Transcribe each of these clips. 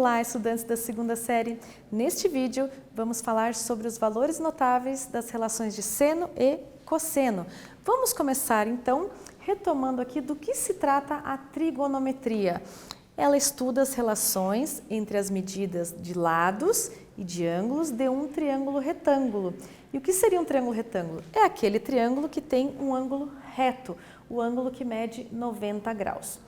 Olá, estudantes da segunda série! Neste vídeo, vamos falar sobre os valores notáveis das relações de seno e cosseno. Vamos começar, então, retomando aqui do que se trata a trigonometria. Ela estuda as relações entre as medidas de lados e de ângulos de um triângulo retângulo. E o que seria um triângulo retângulo? É aquele triângulo que tem um ângulo reto, o ângulo que mede 90 graus.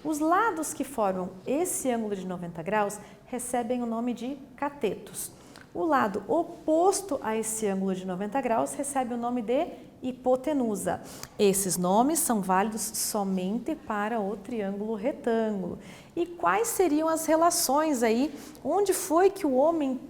Os lados que formam esse ângulo de 90 graus recebem o nome de catetos. O lado oposto a esse ângulo de 90 graus recebe o nome de hipotenusa. Esses nomes são válidos somente para o triângulo retângulo. E quais seriam as relações aí?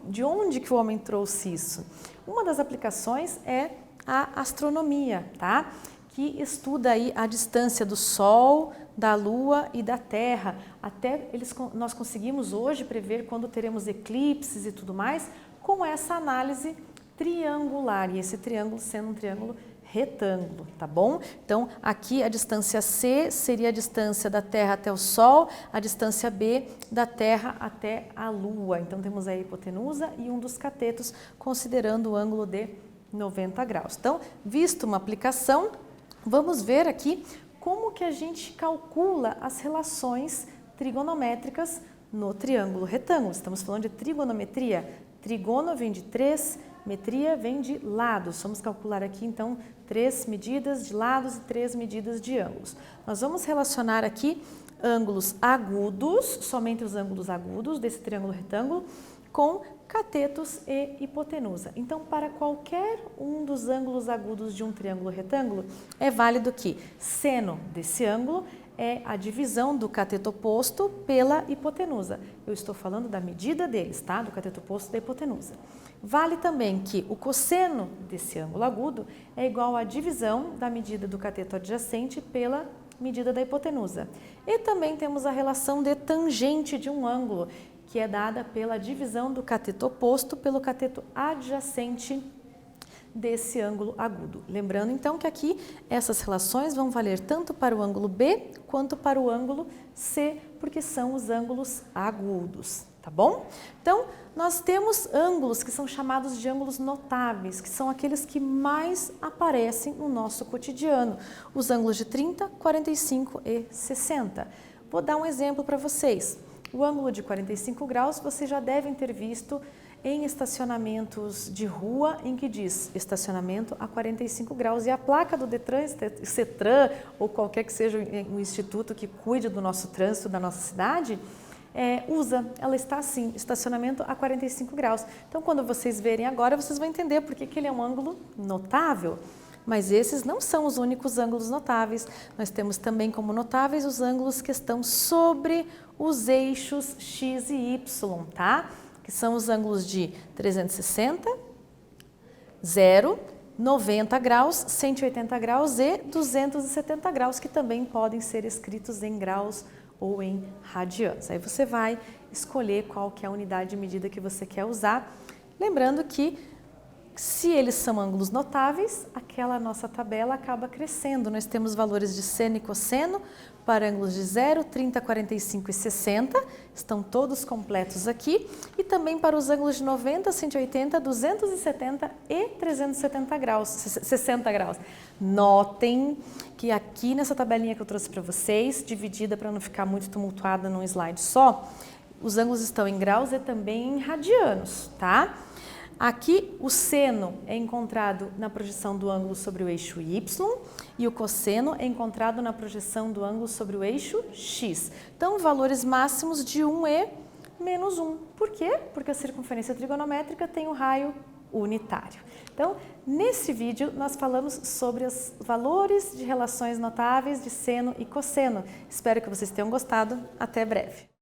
De onde que o homem trouxe isso? Uma das aplicações é a astronomia, tá? Que estuda aí a distância do Sol, da Lua e da Terra. Até nós conseguimos hoje prever quando teremos eclipses e tudo mais com essa análise triangular, e esse triângulo sendo um triângulo retângulo, tá bom? Então, aqui a distância C seria a distância da Terra até o Sol, a distância B da Terra até a Lua. Então, temos a hipotenusa e um dos catetos, considerando o ângulo de 90 graus. Então, visto uma aplicação, vamos ver aqui como que a gente calcula as relações trigonométricas no triângulo retângulo. Estamos falando de trigonometria. Trigono vem de 3, metria vem de lados. Vamos calcular aqui, então, 3 medidas de lados e 3 medidas de ângulos. Nós vamos relacionar aqui ângulos agudos, somente os ângulos agudos desse triângulo retângulo, com catetos e hipotenusa. Então, para qualquer um dos ângulos agudos de um triângulo retângulo, é válido que seno desse ângulo é a divisão do cateto oposto pela hipotenusa. Eu estou falando da medida deles, tá? Do cateto oposto da hipotenusa. Vale também que o cosseno desse ângulo agudo é igual à divisão da medida do cateto adjacente pela medida da hipotenusa. E também temos a relação de tangente de um ângulo, que é dada pela divisão do cateto oposto pelo cateto adjacente desse ângulo agudo. Lembrando então que aqui essas relações vão valer tanto para o ângulo B quanto para o ângulo C, porque são os ângulos agudos, tá bom? Então, nós temos ângulos que são chamados de ângulos notáveis, que são aqueles que mais aparecem no nosso cotidiano, os ângulos de 30, 45 e 60. Vou dar um exemplo para vocês. O ângulo de 45 graus vocês já devem ter visto em estacionamentos de rua em que diz estacionamento a 45 graus e a placa do Detran, CETRAN ou qualquer que seja o instituto que cuide do nosso trânsito da nossa cidade, ela está assim, estacionamento a 45 graus. Então, quando vocês verem agora, vocês vão entender por que ele é um ângulo notável. Mas esses não são os únicos ângulos notáveis. Nós temos também como notáveis os ângulos que estão sobre os eixos X e Y, tá? Que são os ângulos de 360, 0, 90 graus, 180 graus e 270 graus, que também podem ser escritos em graus ou em radianos. Aí você vai escolher qual que é a unidade de medida que você quer usar. Lembrando que se eles são ângulos notáveis, aquela nossa tabela acaba crescendo. Nós temos valores de seno e cosseno para ângulos de 0, 30, 45 e 60, estão todos completos aqui. E também para os ângulos de 90, 180, 270 e 370 graus, 60 graus. Notem que aqui nessa tabelinha que eu trouxe para vocês, dividida para não ficar muito tumultuada num slide só, os ângulos estão em graus e também em radianos, tá? Aqui o seno é encontrado na projeção do ângulo sobre o eixo Y e o cosseno é encontrado na projeção do ângulo sobre o eixo X. Então, valores máximos de 1 e menos 1. Por quê? Porque a circunferência trigonométrica tem o raio unitário. Então, nesse vídeo nós falamos sobre os valores de relações notáveis de seno e cosseno. Espero que vocês tenham gostado. Até breve.